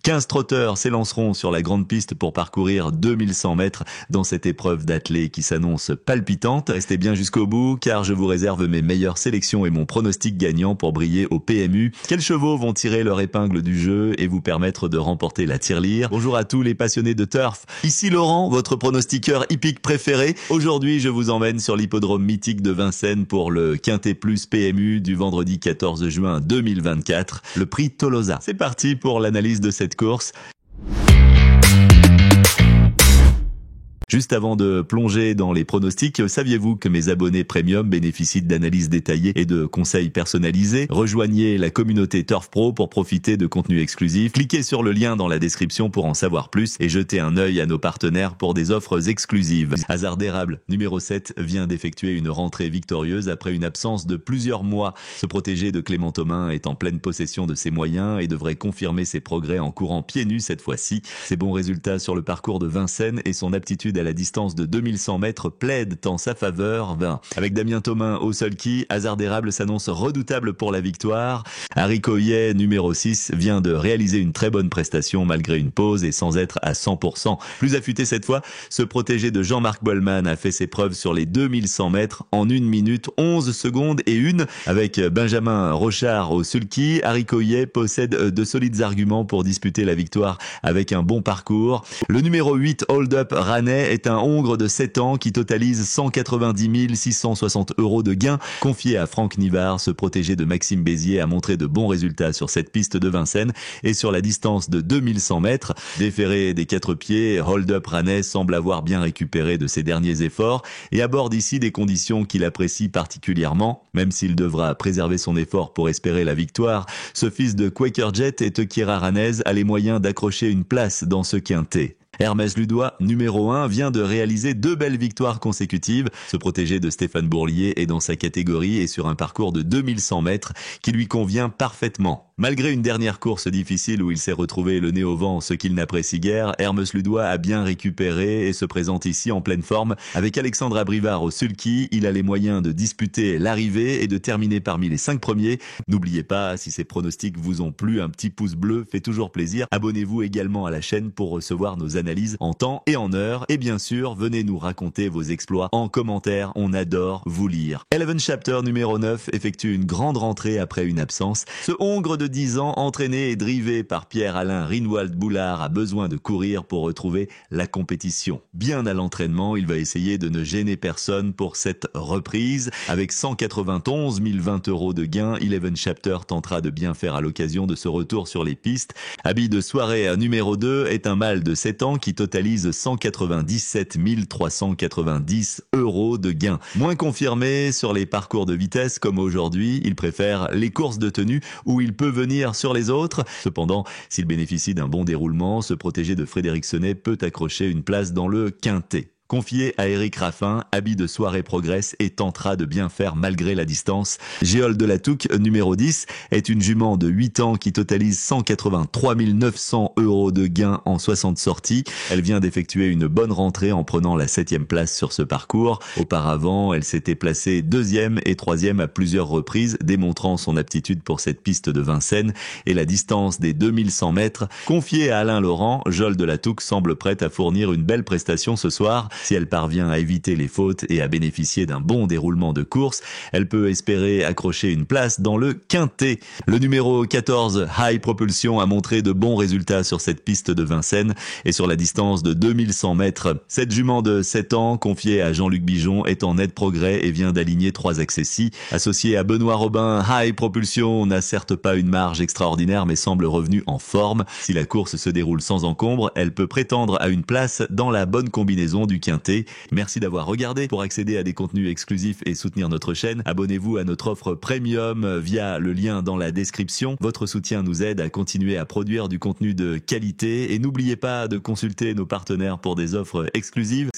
15 trotteurs s'élanceront sur la grande piste pour parcourir 2100 mètres dans cette épreuve d'athlée qui s'annonce palpitante. Restez bien jusqu'au bout car je vous réserve mes meilleures sélections et mon pronostic gagnant pour briller au PMU. Quels chevaux vont tirer leur épingle du jeu et vous permettre de remporter la tirelire? Bonjour à tous les passionnés de turf. Ici Laurent, votre pronostiqueur hippique préféré. Aujourd'hui, je vous emmène sur l'hippodrome mythique de Vincennes pour le Quintet Plus PMU du vendredi 14 juin 2024, le prix Tolosa. C'est parti pour l'analyse de cette course. Juste avant de plonger dans les pronostics, saviez-vous que mes abonnés premium bénéficient d'analyses détaillées et de conseils personnalisés? Rejoignez la communauté Turf Pro pour profiter de contenus exclusifs. Cliquez sur le lien dans la description pour en savoir plus et jetez un œil à nos partenaires pour des offres exclusives. Hasard d'érable numéro 7 vient d'effectuer une rentrée victorieuse après une absence de plusieurs mois. Ce protégé de Clément Thomain est en pleine possession de ses moyens et devrait confirmer ses progrès en courant pieds nus cette fois-ci. Ses bons résultats sur le parcours de Vincennes et son aptitude à la distance de 2100 mètres plaide en sa faveur. Avec Damien Thomain au sulky, Hasard d'érable s'annonce redoutable pour la victoire. Harry Coyet, numéro 6, vient de réaliser une très bonne prestation malgré une pause et sans être à 100%. Plus affûté cette fois, ce protégé de Jean-Marc Bollmann a fait ses preuves sur les 2100 mètres en 1 minute 11 secondes et 1. Avec Benjamin Rochard au sulky, Harry Coyet possède de solides arguments pour disputer la victoire avec un bon parcours. Le numéro 8, Hold Up Ranais, est un hongre de 7 ans qui totalise 190 660 € de gains. Confié à Franck Nivard, ce protégé de Maxime Bézier a montré de bons résultats sur cette piste de Vincennes et sur la distance de 2100 mètres. Déféré des 4 pieds, Hold Up Ranais semble avoir bien récupéré de ses derniers efforts et aborde ici des conditions qu'il apprécie particulièrement. Même s'il devra préserver son effort pour espérer la victoire, ce fils de Quaker Jet et Tequira Ranez a les moyens d'accrocher une place dans ce quintet. Hermès Ludois, numéro 1, vient de réaliser 2 belles victoires consécutives. Ce protégé de Stéphane Bourlier est dans sa catégorie et sur un parcours de 2100 mètres qui lui convient parfaitement. Malgré une dernière course difficile où il s'est retrouvé le nez au vent, ce qu'il n'apprécie guère, Hermès Ludois a bien récupéré et se présente ici en pleine forme. Avec Alexandre Abrivard au sulky, il a les moyens de disputer l'arrivée et de terminer parmi les 5 premiers. N'oubliez pas, si ces pronostics vous ont plu, un petit pouce bleu fait toujours plaisir. Abonnez-vous également à la chaîne pour recevoir nos analyses en temps et en heure. Et bien sûr, venez nous raconter vos exploits en commentaire, on adore vous lire. Eleven Chapter numéro 9 effectue une grande rentrée après une absence. Ce hongre de 10 ans, entraîné et drivé par Pierre-Alain Rinwald-Boulard, a besoin de courir pour retrouver la compétition. Bien à l'entraînement, il va essayer de ne gêner personne pour cette reprise. Avec 191 020 € de gains, Eleven Chapter tentera de bien faire à l'occasion de ce retour sur les pistes. Habit de soirée numéro 2 est un mâle de 7 ans qui totalise 197 390 € de gains. Moins confirmé sur les parcours de vitesse comme aujourd'hui, il préfère les courses de tenue où il peut venir sur les autres. Cependant, s'il bénéficie d'un bon déroulement, ce protégé de Frédéric Senet peut accrocher une place dans le quintet. Confié à Éric Raffin, habit de soirée progresse et tentera de bien faire malgré la distance. Géole de la Touque, numéro 10, est une jument de 8 ans qui totalise 183 900 € de gains en 60 sorties. Elle vient d'effectuer une bonne rentrée en prenant la 7e place sur ce parcours. Auparavant, elle s'était placée 2e et 3e à plusieurs reprises, démontrant son aptitude pour cette piste de Vincennes et la distance des 2100 mètres. Confiée à Alain Laurent, Géole de la Touque semble prête à fournir une belle prestation ce soir. Si elle parvient à éviter les fautes et à bénéficier d'un bon déroulement de course, elle peut espérer accrocher une place dans le quintet. Le numéro 14, High Propulsion, a montré de bons résultats sur cette piste de Vincennes et sur la distance de 2100 mètres. Cette jument de 7 ans, confiée à Jean-Luc Bijon, est en net progrès et vient d'aligner 3 accessis. Associée à Benoît Robin, High Propulsion n'a certes pas une marge extraordinaire mais semble revenue en forme. Si la course se déroule sans encombre, elle peut prétendre à une place dans la bonne combinaison du quintet. Merci d'avoir regardé. Pour accéder à des contenus exclusifs et soutenir notre chaîne, abonnez-vous à notre offre premium via le lien dans la description. Votre soutien nous aide à continuer à produire du contenu de qualité et n'oubliez pas de consulter nos partenaires pour des offres exclusives.